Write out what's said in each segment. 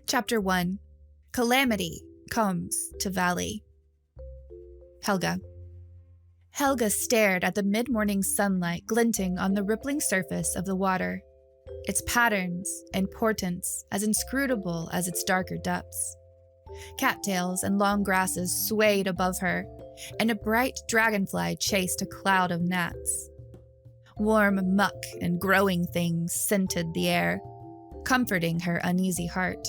Chapter 1. Calamity comes to Valley. Helga. Helga stared at the mid-morning sunlight glinting on the rippling surface of the water, its patterns and portents as inscrutable as its darker depths. Cattails and long grasses swayed above her, and a bright dragonfly chased a cloud of gnats. Warm muck and growing things scented the air, comforting her uneasy heart.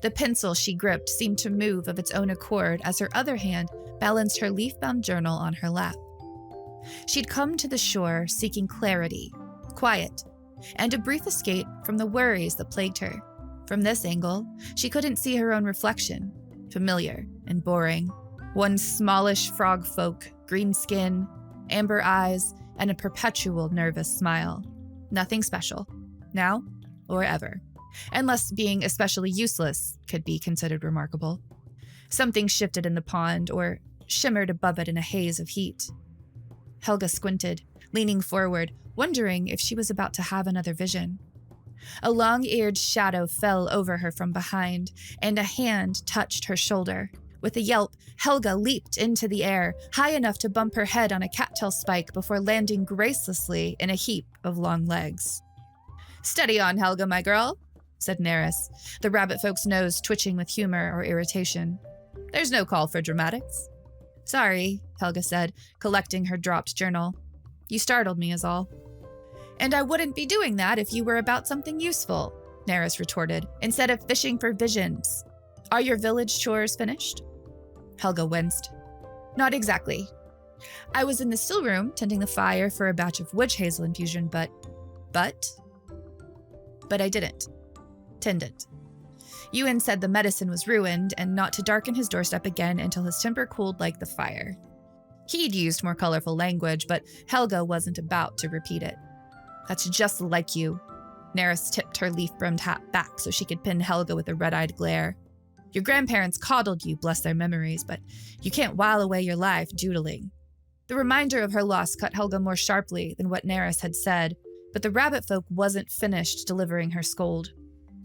The pencil she gripped seemed to move of its own accord as her other hand balanced her leaf-bound journal on her lap. She'd come to the shore seeking clarity, quiet, and a brief escape from the worries that plagued her. From this angle, she couldn't see her own reflection, familiar and boring. One smallish frog folk, green skin, amber eyes, and a perpetual nervous smile. Nothing special, now or ever. Unless being especially useless could be considered remarkable. Something shifted in the pond or shimmered above it in a haze of heat. Helga squinted, leaning forward, wondering if she was about to have another vision. A long-eared shadow fell over her from behind, and a hand touched her shoulder. With a yelp, Helga leaped into the air, high enough to bump her head on a cattail spike before landing gracelessly in a heap of long legs. "Steady on, Helga, my girl," said Narrated, the rabbit folk's nose twitching with humor or irritation. "There's no call for dramatics." "Sorry," Helga said, collecting her dropped journal. "You startled me is all." "And I wouldn't be doing that if you were about something useful," Narrated retorted, "instead of fishing for visions. Are your village chores finished?" Helga winced. "Not exactly. I was in the still room tending the fire for a batch of witch hazel infusion, but I didn't. Tend it. Ewan said the medicine was ruined and not to darken his doorstep again until his temper cooled like the fire. He'd used more colorful language, but Helga wasn't about to repeat it. "That's just like you." Narrated tipped her leaf-brimmed hat back so she could pin Helga with a red-eyed glare. "Your grandparents coddled you, bless their memories, but you can't while away your life doodling." The reminder of her loss cut Helga more sharply than what Narrated had said, but the rabbit folk wasn't finished delivering her scold.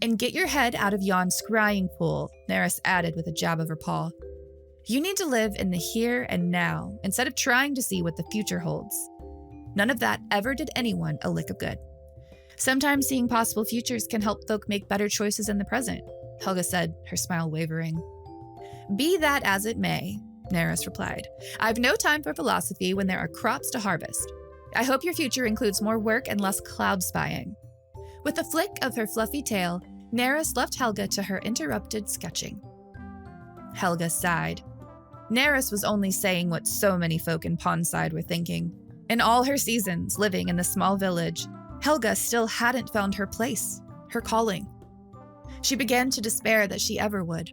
"And get your head out of yon scrying pool," Narrated added with a jab of her paw. "You need to live in the here and now, instead of trying to see what the future holds. None of that ever did anyone a lick of good. Sometimes seeing possible futures can help folk make better choices in the present," Helga said, her smile wavering. "Be that as it may," Narrated replied. "I've no time for philosophy when there are crops to harvest. I hope your future includes more work and less cloud spying." With a flick of her fluffy tail, Narrated left Helga to her interrupted sketching. Helga sighed. Narrated was only saying what so many folk in Pondside were thinking. In all her seasons living in the small village, Helga still hadn't found her place, her calling. She began to despair that she ever would.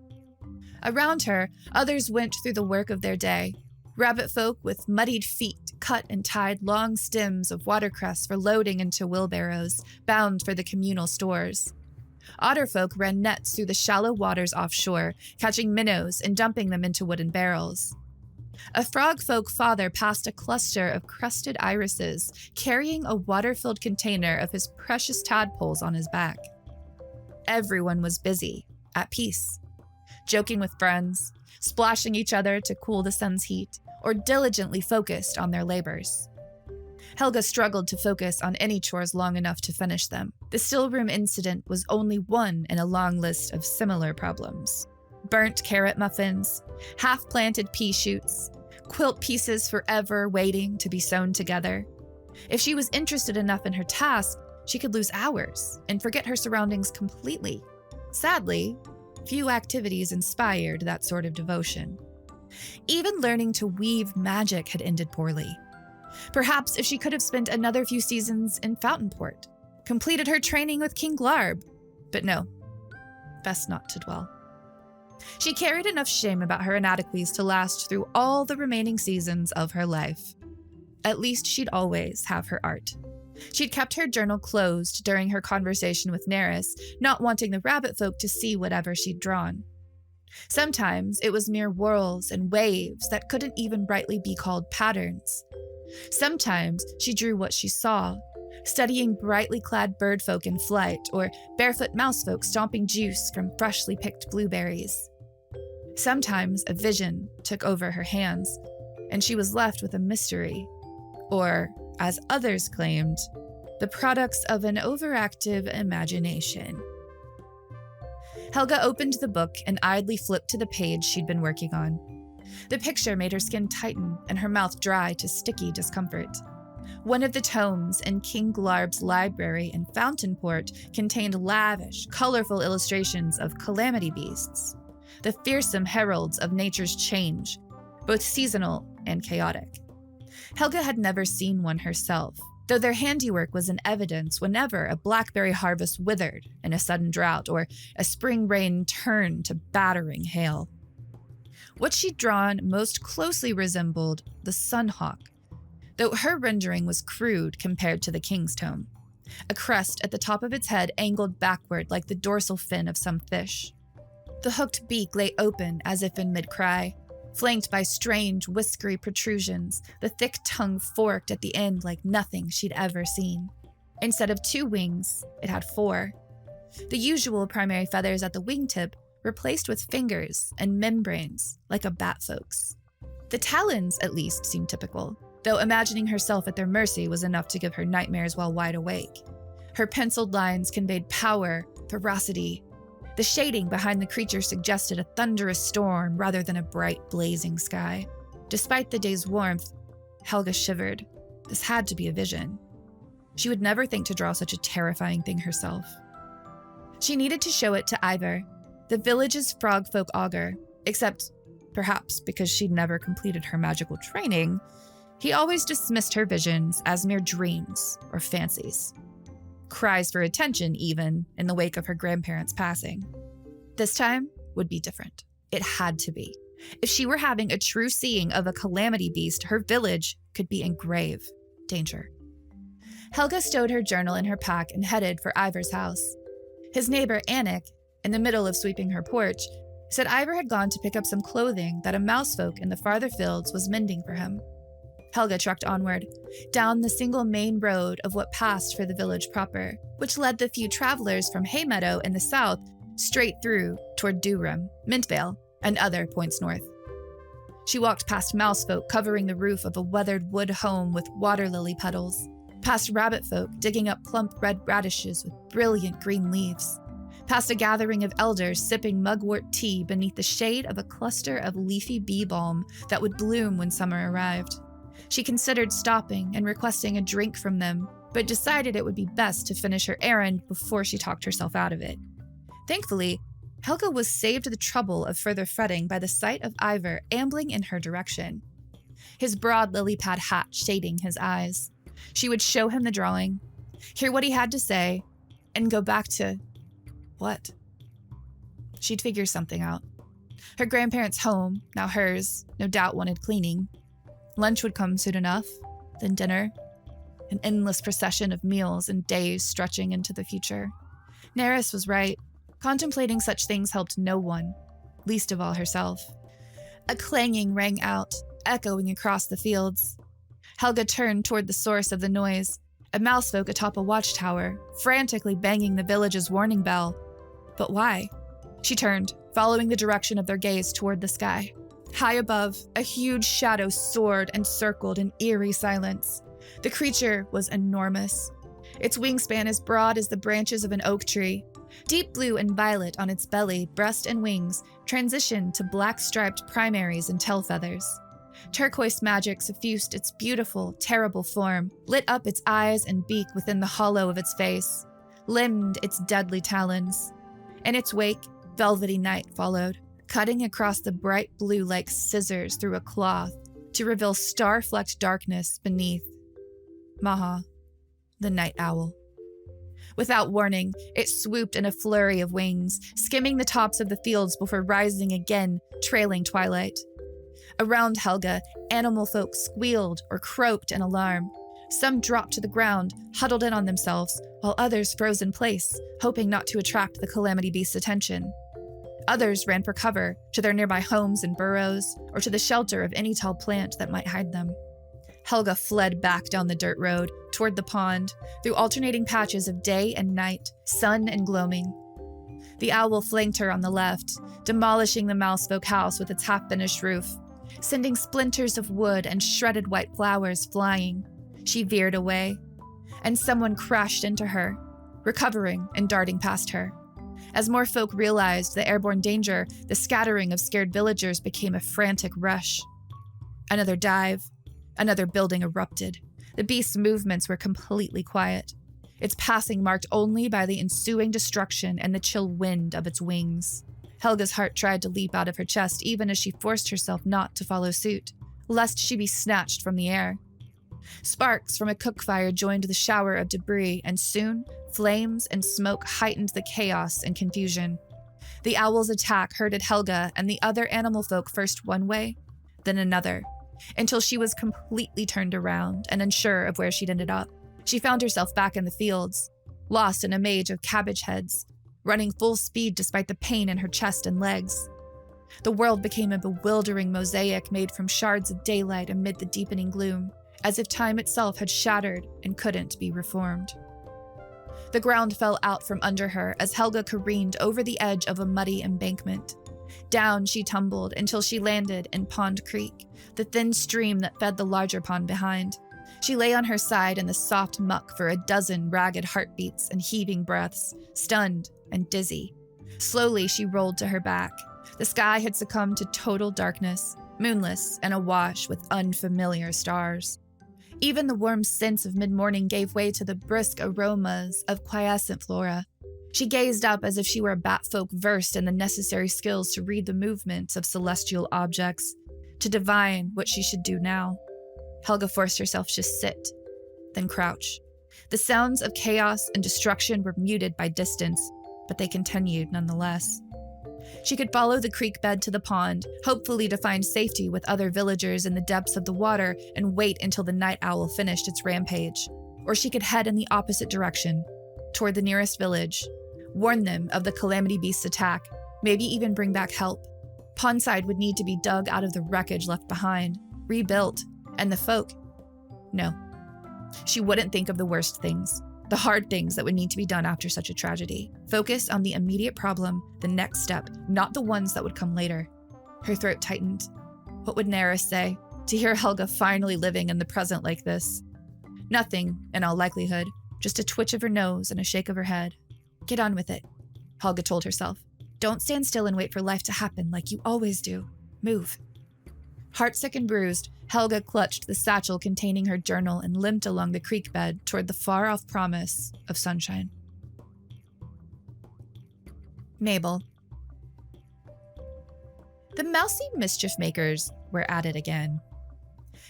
Around her, others went through the work of their day. Rabbit folk with muddied feet cut and tied long stems of watercress for loading into wheelbarrows, bound for the communal stores. Otter folk ran nets through the shallow waters offshore, catching minnows and dumping them into wooden barrels. A frog folk father passed a cluster of crusted irises, carrying a water-filled container of his precious tadpoles on his back. Everyone was busy, at peace, joking with friends, splashing each other to cool the sun's heat, or diligently focused on their labors. Helga struggled to focus on any chores long enough to finish them. The stillroom incident was only one in a long list of similar problems. Burnt carrot muffins, half-planted pea shoots, quilt pieces forever waiting to be sewn together. If she was interested enough in her task, she could lose hours and forget her surroundings completely. Sadly, few activities inspired that sort of devotion. Even learning to weave magic had ended poorly. Perhaps if she could have spent another few seasons in Fountainport, completed her training with King Glarb. But no, best not to dwell. She carried enough shame about her inadequacies to last through all the remaining seasons of her life. At least she'd always have her art. She'd kept her journal closed during her conversation with Narrated, not wanting the rabbit folk to see whatever she'd drawn. Sometimes it was mere whirls and waves that couldn't even rightly be called patterns. Sometimes she drew what she saw, studying brightly clad birdfolk in flight or barefoot mousefolk stomping juice from freshly picked blueberries. Sometimes a vision took over her hands, and she was left with a mystery, or, as others claimed, the products of an overactive imagination. Helga opened the book and idly flipped to the page she'd been working on. The picture made her skin tighten and her mouth dry to sticky discomfort. One of the tomes in King Glarb's library in Fountainport contained lavish, colorful illustrations of calamity beasts, the fearsome heralds of nature's change, both seasonal and chaotic. Helga had never seen one herself, though their handiwork was in evidence whenever a blackberry harvest withered in a sudden drought or a spring rain turned to battering hail. What she'd drawn most closely resembled the sunhawk, though her rendering was crude compared to the king's tome. A crest at the top of its head angled backward like the dorsal fin of some fish. The hooked beak lay open as if in mid-cry, flanked by strange, whiskery protrusions, the thick tongue forked at the end like nothing she'd ever seen. Instead of 2 wings, it had 4. The usual primary feathers at the wingtip replaced with fingers and membranes like a batfolk's. The talons, at least, seemed typical, though imagining herself at their mercy was enough to give her nightmares while wide awake. Her penciled lines conveyed power, ferocity. The shading behind the creature suggested a thunderous storm rather than a bright, blazing sky. Despite the day's warmth, Helga shivered. This had to be a vision. She would never think to draw such a terrifying thing herself. She needed to show it to Ivar, the village's frogfolk augur, except, perhaps because she'd never completed her magical training, he always dismissed her visions as mere dreams or fancies. Cries for attention, even, in the wake of her grandparents' passing. This time would be different. It had to be. If she were having a true seeing of a calamity beast, her village could be in grave danger. Helga stowed her journal in her pack and headed for Ivar's house. His neighbor, Annick, in the middle of sweeping her porch, said Ivar had gone to pick up some clothing that a mousefolk in the farther fields was mending for him. Helga trucked onward, down the single main road of what passed for the village proper, which led the few travelers from Haymeadow in the south straight through toward Durham, Mintvale, and other points north. She walked past mousefolk covering the roof of a weathered wood home with water lily petals, past rabbit folk digging up plump red radishes with brilliant green leaves, past a gathering of elders sipping mugwort tea beneath the shade of a cluster of leafy bee balm that would bloom when summer arrived. She considered stopping and requesting a drink from them, but decided it would be best to finish her errand before she talked herself out of it. Thankfully, Helga was saved the trouble of further fretting by the sight of Ivar ambling in her direction, his broad lily pad hat shading his eyes. She would show him the drawing, hear what he had to say, and go back to... what? She'd figure something out. Her grandparents' home, now hers, no doubt wanted cleaning. Lunch would come soon enough, then dinner, an endless procession of meals and days stretching into the future. Neris was right. Contemplating such things helped no one, least of all herself. A clanging rang out, echoing across the fields. Helga turned toward the source of the noise, a mousefolk atop a watchtower, frantically banging the village's warning bell. But why? She turned, following the direction of their gaze toward the sky. High above, a huge shadow soared and circled in eerie silence. The creature was enormous, its wingspan as broad as the branches of an oak tree. Deep blue and violet on its belly, breast, and wings transitioned to black-striped primaries and tail feathers. Turquoise magic suffused its beautiful, terrible form, lit up its eyes and beak within the hollow of its face, limned its deadly talons. In its wake, velvety night followed, cutting across the bright blue like scissors through a cloth to reveal star-flecked darkness beneath. Maha, the night owl. Without warning, it swooped in a flurry of wings, skimming the tops of the fields before rising again, trailing twilight. Around Helga, animal folk squealed or croaked in alarm. Some dropped to the ground, huddled in on themselves, while others froze in place, hoping not to attract the calamity beast's attention. Others ran for cover, to their nearby homes and burrows, or to the shelter of any tall plant that might hide them. Helga fled back down the dirt road, toward the pond, through alternating patches of day and night, sun and gloaming. The owl flanked her on the left, demolishing the mousefolk house with its half-finished roof, sending splinters of wood and shredded white flowers flying. She veered away, and someone crashed into her, recovering and darting past her. As more folk realized the airborne danger, the scattering of scared villagers became a frantic rush. Another dive. Another building erupted. The beast's movements were completely quiet, its passing marked only by the ensuing destruction and the chill wind of its wings. Helga's heart tried to leap out of her chest even as she forced herself not to follow suit, lest she be snatched from the air. Sparks from a cook fire joined the shower of debris, and soon, flames and smoke heightened the chaos and confusion. The owl's attack herded Helga and the other animal folk first one way, then another, until she was completely turned around and unsure of where she'd ended up. She found herself back in the fields, lost in a maze of cabbage heads, running full speed despite the pain in her chest and legs. The world became a bewildering mosaic made from shards of daylight amid the deepening gloom, as if time itself had shattered and couldn't be reformed. The ground fell out from under her as Helga careened over the edge of a muddy embankment. Down she tumbled until she landed in Pond Creek, the thin stream that fed the larger pond behind. She lay on her side in the soft muck for a dozen ragged heartbeats and heaving breaths, stunned and dizzy. Slowly she rolled to her back. The sky had succumbed to total darkness, moonless and awash with unfamiliar stars. Even the warm scents of mid-morning gave way to the brisk aromas of quiescent flora. She gazed up as if she were a batfolk versed in the necessary skills to read the movements of celestial objects, to divine what she should do now. Helga forced herself to sit, then crouch. The sounds of chaos and destruction were muted by distance, but they continued nonetheless. She could follow the creek bed to the pond, hopefully to find safety with other villagers in the depths of the water and wait until the night owl finished its rampage. Or she could head in the opposite direction, toward the nearest village, warn them of the Calamity beast's attack, maybe even bring back help. Pondside would need to be dug out of the wreckage left behind, rebuilt, and the folk. No. She wouldn't think of the worst things, the hard things that would need to be done after such a tragedy. Focus on the immediate problem, the next step, not the ones that would come later. Her throat tightened. What would Narrated say, to hear Helga finally living in the present like this? Nothing, in all likelihood, just a twitch of her nose and a shake of her head. Get on with it, Helga told herself. Don't stand still and wait for life to happen like you always do. Move. Heartsick and bruised, Helga clutched the satchel containing her journal and limped along the creek bed toward the far-off promise of sunshine. Mabel. The mousy mischief makers were at it again.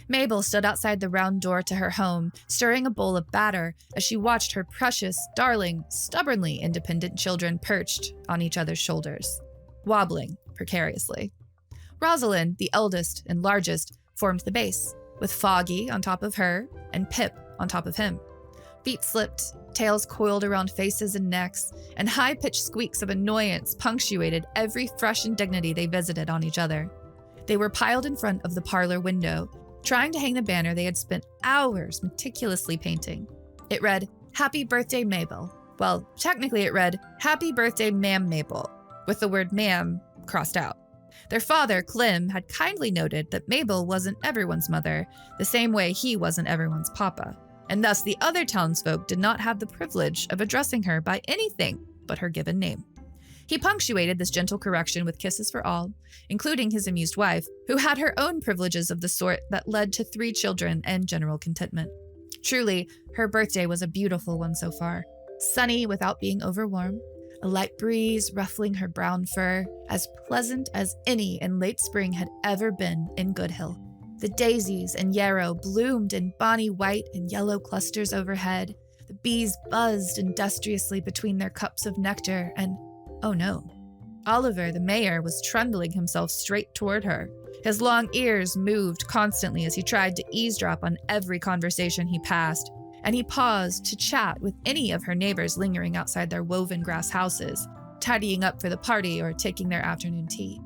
Mabel stood outside the round door to her home, stirring a bowl of batter as she watched her precious, darling, stubbornly independent children perched on each other's shoulders, wobbling precariously. Rosalind, the eldest and largest, formed the base, with Foggy on top of her and Pip on top of him. Feet slipped, tails coiled around faces and necks, and high-pitched squeaks of annoyance punctuated every fresh indignity they visited on each other. They were piled in front of the parlor window, trying to hang the banner they had spent hours meticulously painting. It read, "Happy Birthday, Mabel." Well, technically it read, "Happy Birthday, Ma'am Mabel," with the word ma'am crossed out. Their father, Clem, had kindly noted that Mabel wasn't everyone's mother, the same way he wasn't everyone's papa, and thus the other townsfolk did not have the privilege of addressing her by anything but her given name. He punctuated this gentle correction with kisses for all, including his amused wife, who had her own privileges of the sort that led to 3 children and general contentment. Truly, her birthday was a beautiful one so far, sunny without being overwarm, a light breeze ruffling her brown fur, as pleasant as any in late spring had ever been in Good Hill. The daisies and yarrow bloomed in bonny white and yellow clusters overhead. The bees buzzed industriously between their cups of nectar, and, oh no, Oliver, the mayor, was trundling himself straight toward her. His long ears moved constantly as he tried to eavesdrop on every conversation he passed, and he paused to chat with any of her neighbors lingering outside their woven grass houses, tidying up for the party or taking their afternoon tea.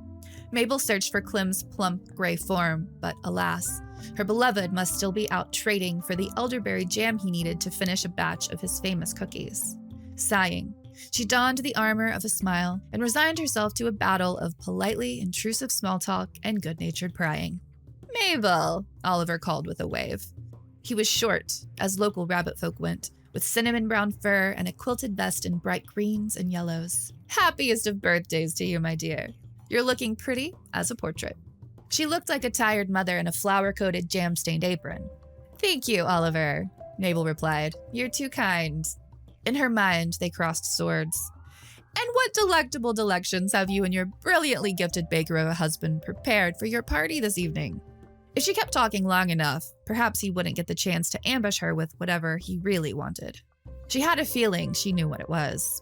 Mabel searched for Clem's plump gray form, but alas, Her beloved must still be out trading for the elderberry jam he needed to finish a batch of his famous cookies. Sighing, she donned the armor of a smile and resigned herself to a battle of politely intrusive small talk and good-natured prying. "Mabel," Oliver called with a wave. He was short, as local rabbit folk went, with cinnamon brown fur and a quilted vest in bright greens and yellows. "Happiest of birthdays to you, my dear. You're looking pretty as a portrait." She looked like a tired mother in a flour-coated, jam-stained apron. "Thank you, Oliver," Mabel replied. "You're too kind." In her mind, they crossed swords. "And what delectable delections have you and your brilliantly gifted baker of a husband prepared for your party this evening?" If she kept talking long enough, perhaps he wouldn't get the chance to ambush her with whatever he really wanted. She had a feeling she knew what it was.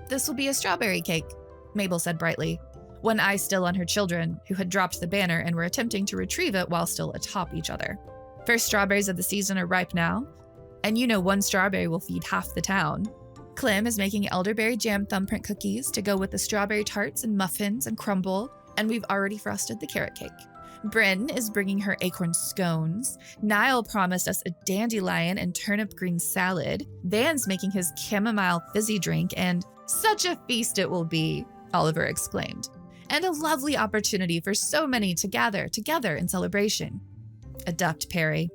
"This will be a strawberry cake," Mabel said brightly, one eye still on her children, who had dropped the banner and were attempting to retrieve it while still atop each other. "First strawberries of the season are ripe now, and you know one strawberry will feed half the town. Clem is making elderberry jam thumbprint cookies to go with the strawberry tarts and muffins and crumble, and we've already frosted the carrot cake. Bryn is bringing her acorn scones. Niall promised us a dandelion and turnip green salad. Van's making his chamomile fizzy drink, and such a feast it will be," Oliver exclaimed. "And a lovely opportunity for so many to gather together in celebration." A ducked Perry.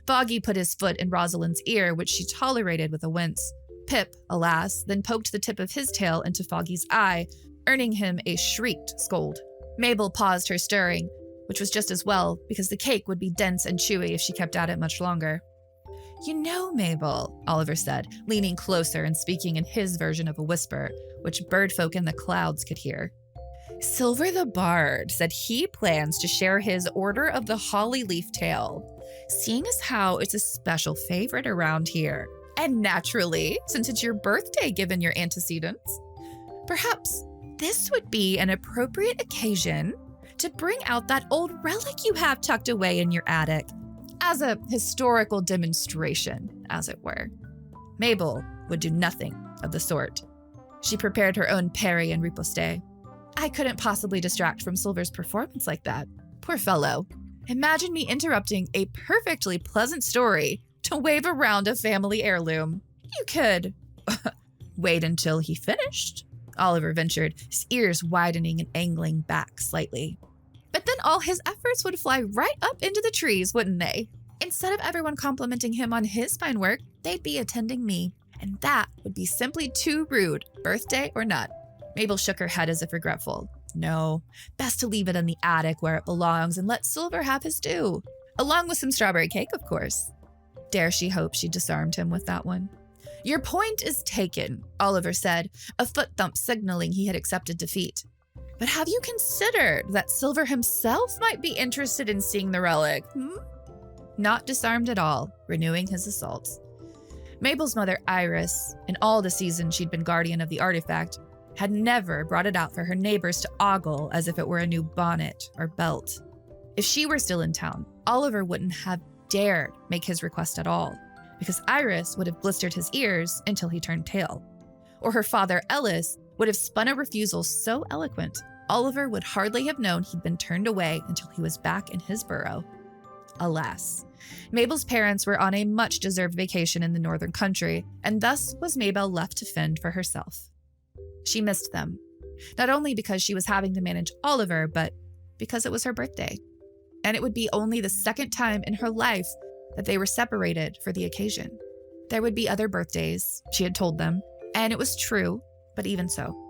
Foggy put his foot in Rosalind's ear, which she tolerated with a wince. Pip, alas, then poked the tip of his tail into Foggy's eye, earning him a shrieked scold. Mabel paused her stirring, which was just as well, because the cake would be dense and chewy if she kept at it much longer. "You know, Mabel," Oliver said, leaning closer and speaking in his version of a whisper, which birdfolk in the clouds could hear. "Silver the Bard said he plans to share his Order of the Holly Leaf Tail, seeing as how it's a special favorite around here. And naturally, since it's your birthday given your antecedents, perhaps this would be an appropriate occasion to bring out that old relic you have tucked away in your attic, as a historical demonstration, as it were." Mabel would do nothing of the sort. She prepared her own parry and riposte. "I couldn't possibly distract from Silver's performance like that. Poor fellow. Imagine me interrupting a perfectly pleasant story to wave around a family heirloom. You could wait until he finished," Oliver ventured, his ears widening and angling back slightly. "But then all his efforts would fly right up into the trees, wouldn't they? Instead of everyone complimenting him on his fine work, they'd be attending me. And that would be simply too rude, birthday or not." Mabel shook her head as if regretful. "No, best to leave it in the attic where it belongs and let Silver have his due. Along with some strawberry cake, of course." Dare she hope she disarmed him with that one. "Your point is taken," Oliver said, a foot thump signaling he had accepted defeat. "But have you considered that Silver himself might be interested in seeing the relic, Not disarmed at all, renewing his assaults. Mabel's mother, Iris, in all the seasons she'd been guardian of the artifact, had never brought it out for her neighbors to ogle as if it were a new bonnet or belt. If she were still in town, Oliver wouldn't have dared make his request at all, because Iris would have blistered his ears until he turned tail. Or her father, Ellis, would have spun a refusal so eloquent, Oliver would hardly have known he'd been turned away until he was back in his burrow. Alas, Mabel's parents were on a much-deserved vacation in the northern country, and thus was Mabel left to fend for herself. She missed them, not only because she was having to manage Oliver, but because it was her birthday. And it would be only the second time in her life that they were separated for the occasion. There would be other birthdays, she had told them, and it was true, but even so.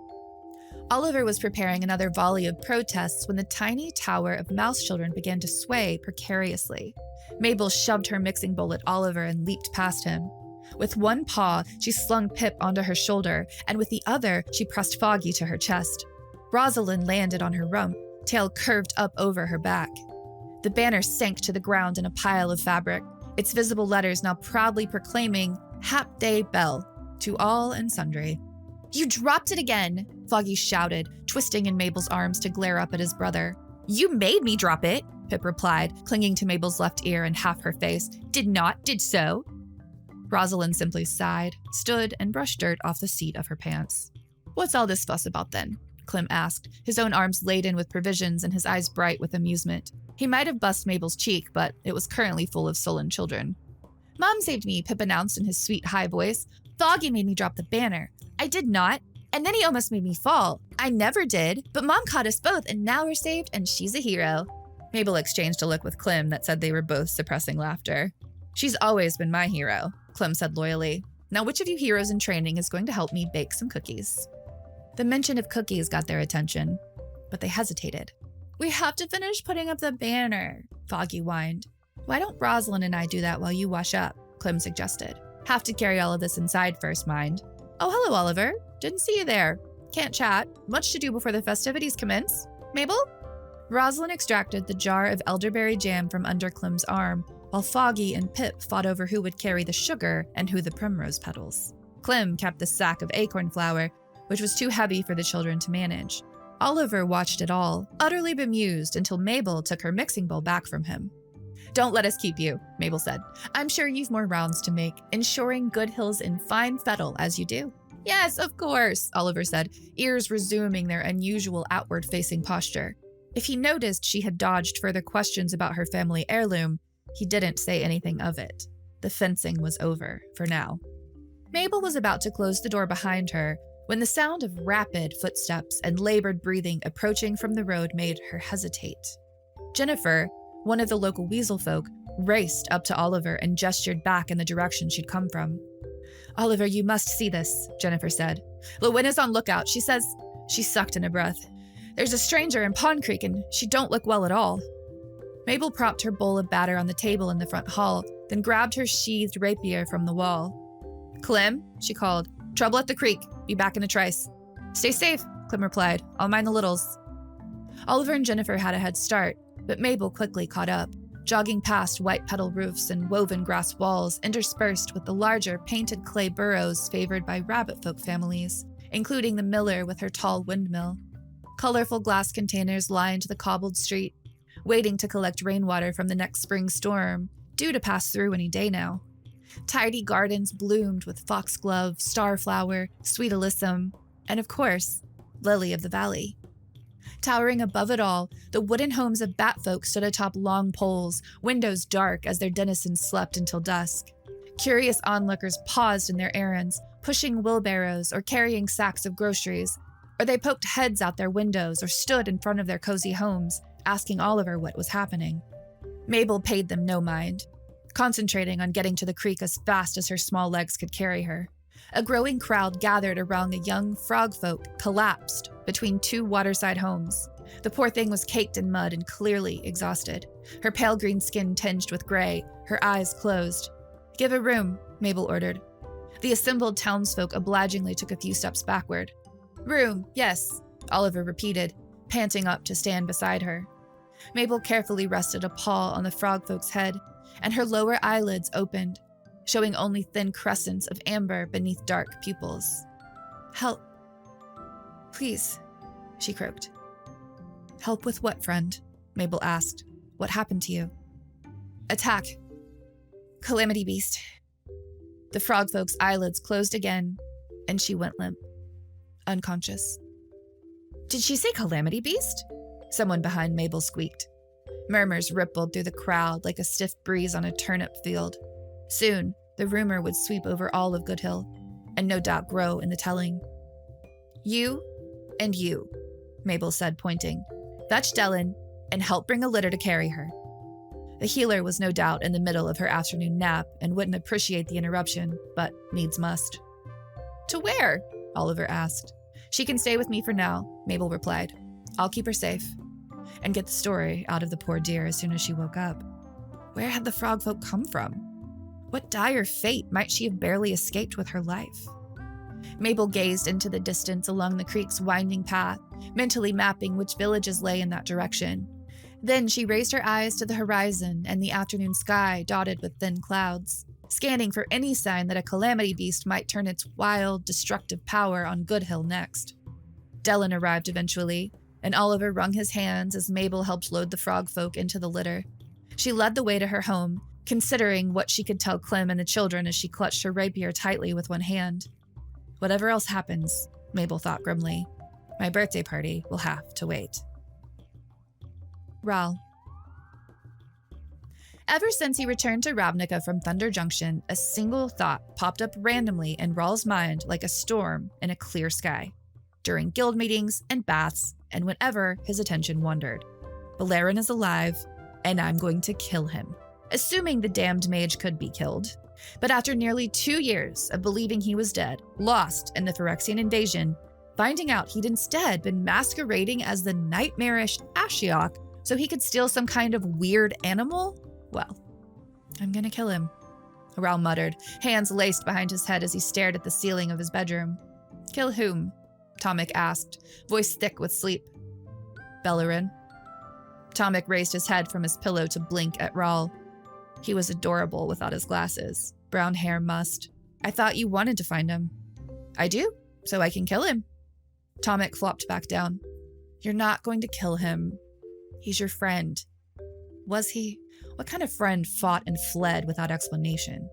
Oliver was preparing another volley of protests when the tiny tower of mouse children began to sway precariously. Mabel shoved her mixing bowl at Oliver and leaped past him. With one paw, she slung Pip onto her shoulder, and with the other, she pressed Foggy to her chest. Rosalind landed on her rump, tail curved up over her back. The banner sank to the ground in a pile of fabric, its visible letters now proudly proclaiming Hap Day Bell to all and sundry. "You dropped it again," Foggy shouted, twisting in Mabel's arms to glare up at his brother. "You made me drop it," Pip replied, clinging to Mabel's left ear and half her face. "Did not, did so." Rosalind simply sighed, stood, and brushed dirt off the seat of her pants. "What's all this fuss about then? Clem asked, his own arms laden with provisions and his eyes bright with amusement. He might have bussed Mabel's cheek, but it was currently full of sullen children. Mom saved me, Pip announced in his sweet high voice. Foggy made me drop the banner. I did not. And then he almost made me fall. I never did, but Mom caught us both, and now we're saved, and she's a hero. Mabel exchanged a look with Clem that said they were both suppressing laughter. She's always been my hero, Clem said loyally. Now which of you heroes in training is going to help me bake some cookies? The mention of cookies got their attention, but they hesitated. We have to finish putting up the banner, Foggy whined. Why don't Rosalind and I do that while you wash up? Clem suggested. Have to carry all of this inside first, mind. Oh, hello, Oliver. Didn't see you there. Can't chat. Much to do before the festivities commence. Mabel? Rosalind extracted the jar of elderberry jam from under Clem's arm, while Foggy and Pip fought over who would carry the sugar and who the primrose petals. Clem kept the sack of acorn flour, which was too heavy for the children to manage. Oliver watched it all, utterly bemused, until Mabel took her mixing bowl back from him. Don't let us keep you, Mabel said. I'm sure you've more rounds to make, ensuring Good Hill's in fine fettle as you do. Yes, of course, Oliver said, ears resuming their unusual outward-facing posture. If he noticed she had dodged further questions about her family heirloom, he didn't say anything of it. The fencing was over, for now. Mabel was about to close the door behind her when the sound of rapid footsteps and labored breathing approaching from the road made her hesitate. Jennifer, one of the local weasel folk, raced up to Oliver and gestured back in the direction she'd come from. Oliver, you must see this, Jennifer said. Lowena's on lookout. She says... She sucked in a breath. There's a stranger in Pond Creek and she don't look well at all. Mabel propped her bowl of batter on the table in the front hall, then grabbed her sheathed rapier from the wall. Clem, she called. Trouble at the creek. Be back in a trice. Stay safe, Clem replied. I'll mind the littles. Oliver and Jennifer had a head start, but Mabel quickly caught up, jogging past white petal roofs and woven grass walls interspersed with the larger painted clay burrows favored by rabbit folk families, including the miller with her tall windmill. Colorful glass containers lined the cobbled street, waiting to collect rainwater from the next spring storm, due to pass through any day now. Tidy gardens bloomed with foxglove, starflower, sweet alyssum, and of course, lily of the valley. Towering above it all, the wooden homes of batfolk stood atop long poles, windows dark as their denizens slept until dusk. Curious onlookers paused in their errands, pushing wheelbarrows or carrying sacks of groceries, or they poked heads out their windows or stood in front of their cozy homes, asking Oliver what was happening. Mabel paid them no mind, concentrating on getting to the creek as fast as her small legs could carry her. A growing crowd gathered around a young frog folk collapsed between two waterside homes. The poor thing was caked in mud and clearly exhausted, her pale green skin tinged with gray, her eyes closed. Give a room, Mabel ordered. The assembled townsfolk obligingly took a few steps backward. Room, yes, Oliver repeated, panting up to stand beside her. Mabel carefully rested a paw on the frog folk's head, and her lower eyelids opened, showing only thin crescents of amber beneath dark pupils. Help. Please, she croaked. Help with what, friend? Mabel asked. What happened to you? Attack. Calamity beast. The frog folk's eyelids closed again, and she went limp, unconscious. Did she say calamity beast? Someone behind Mabel squeaked. Murmurs rippled through the crowd like a stiff breeze on a turnip field. Soon, the rumor would sweep over all of Good Hill, and no doubt grow in the telling. You and you, Mabel said, pointing. Fetch Dellen and help bring a litter to carry her. The healer was no doubt in the middle of her afternoon nap and wouldn't appreciate the interruption, but needs must. To where? Oliver asked. She can stay with me for now, Mabel replied. I'll keep her safe and get the story out of the poor dear as soon as she woke up. Where had the frog folk come from? What dire fate might she have barely escaped with her life? Mabel gazed into the distance along the creek's winding path, mentally mapping which villages lay in that direction. Then she raised her eyes to the horizon and the afternoon sky dotted with thin clouds, scanning for any sign that a calamity beast might turn its wild, destructive power on Good Hill next. Dellen arrived eventually, and Oliver wrung his hands as Mabel helped load the frog folk into the litter. She led the way to her home, considering what she could tell Clem and the children as she clutched her rapier tightly with one hand. Whatever else happens, Mabel thought grimly, My birthday party will have to wait. Ral. Ever since he returned to Ravnica from Thunder Junction, a single thought popped up randomly in Ral's mind like a storm in a clear sky, during guild meetings and baths and whenever his attention wandered. Balerion is alive, and I'm going to kill him. Assuming the damned mage could be killed. But after nearly 2 years of believing he was dead, lost in the Phyrexian invasion, finding out he'd instead been masquerading as the nightmarish Ashiok so he could steal some kind of weird animal, well, I'm gonna kill him, Ral muttered, hands laced behind his head as he stared at the ceiling of his bedroom. Kill whom? Tomek asked, voice thick with sleep. Balerion. Tomek raised his head from his pillow to blink at Ral. He was adorable without his glasses. Brown hair mussed. I thought you wanted to find him. I do, so I can kill him. Tomek flopped back down. You're not going to kill him. He's your friend. Was he? What kind of friend fought and fled without explanation?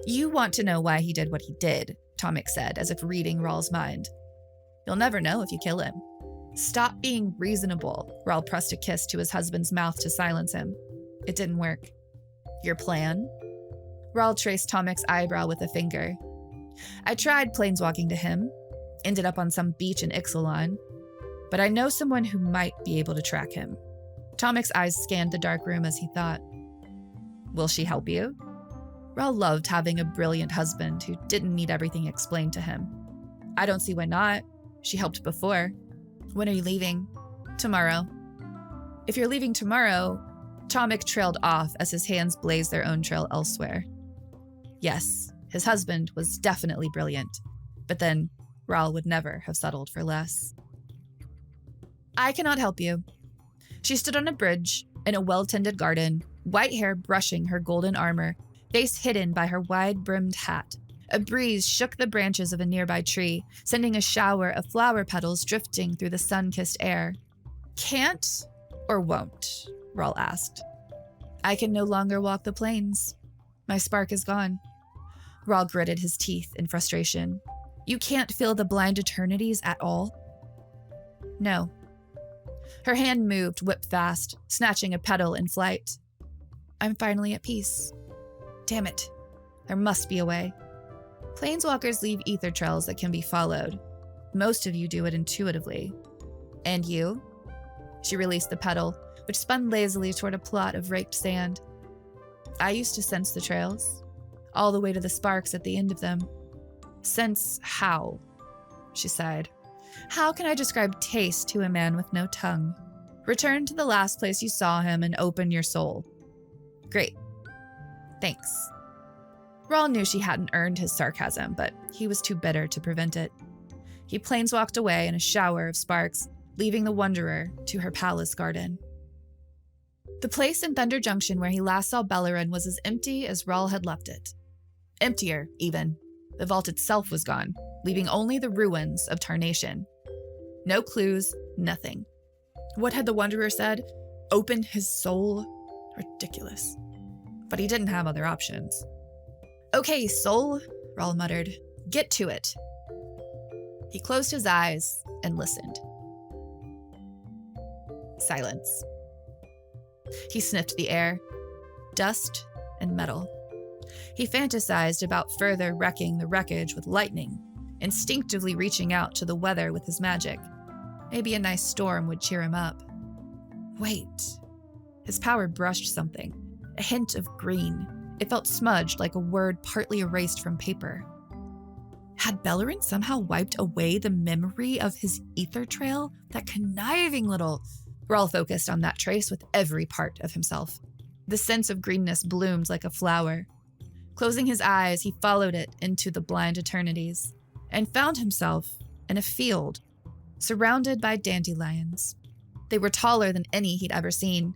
You want to know why he did what he did, Tomek said, as if reading Ral's mind. You'll never know if you kill him. Stop being reasonable. Ral pressed a kiss to his husband's mouth to silence him. It didn't work. Your plan? Ral traced Tomek's eyebrow with a finger. I tried planeswalking to him, ended up on some beach in Ixalan, but I know someone who might be able to track him. Tomek's eyes scanned the dark room as he thought. Will she help you? Ral loved having a brilliant husband who didn't need everything explained to him. I don't see why not. She helped before. When are you leaving? Tomorrow. If you're leaving tomorrow, Tomek trailed off as his hands blazed their own trail elsewhere. Yes, his husband was definitely brilliant, but then Ral would never have settled for less. I cannot help you. She stood on a bridge in a well-tended garden, white hair brushing her golden armor, face hidden by her wide-brimmed hat. A breeze shook the branches of a nearby tree, sending a shower of flower petals drifting through the sun-kissed air. Can't or won't? Ral asked. I can no longer walk the plains. My spark is gone. Ral gritted his teeth in frustration. You can't feel the blind eternities at all? No. Her hand moved whip fast, snatching a petal in flight. I'm finally at peace. Damn it. There must be a way. Planeswalkers leave ether trails that can be followed. Most of you do it intuitively. And you? She released the petal, which spun lazily toward a plot of raked sand. I used to sense the trails, all the way to the sparks at the end of them. Sense how? She sighed. How can I describe taste to a man with no tongue? Return to the last place you saw him and open your soul. Great. Thanks. Ral knew she hadn't earned his sarcasm, but he was too bitter to prevent it. He planeswalked away in a shower of sparks, leaving the Wanderer to her palace garden. The place in Thunder Junction where he last saw Balerion was as empty as Ral had left it. Emptier, even. The vault itself was gone, leaving only the ruins of Tarnation. No clues, nothing. What had the Wanderer said? Open his soul? Ridiculous. But he didn't have other options. Okay, soul, Ral muttered. Get to it. He closed his eyes and listened. Silence. He sniffed the air. Dust and metal. He fantasized about further wrecking the wreckage with lightning, instinctively reaching out to the weather with his magic. Maybe a nice storm would cheer him up. Wait. His power brushed something. A hint of green. It felt smudged like a word partly erased from paper. Had Balerion somehow wiped away the memory of his ether trail? That conniving little... Ral focused on that trace with every part of himself. The sense of greenness bloomed like a flower. Closing his eyes, he followed it into the blind eternities and found himself in a field surrounded by dandelions. They were taller than any he'd ever seen.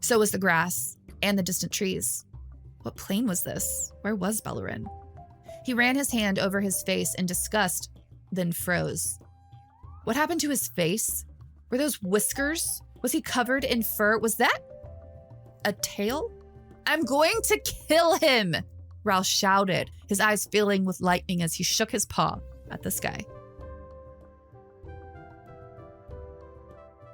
So was the grass and the distant trees. What plane was this? Where was Balerion? He ran his hand over his face in disgust, then froze. What happened to his face? Were those whiskers? Was he covered in fur? Was that a tail? I'm going to kill him, Ral shouted, his eyes filling with lightning as he shook his paw at the sky.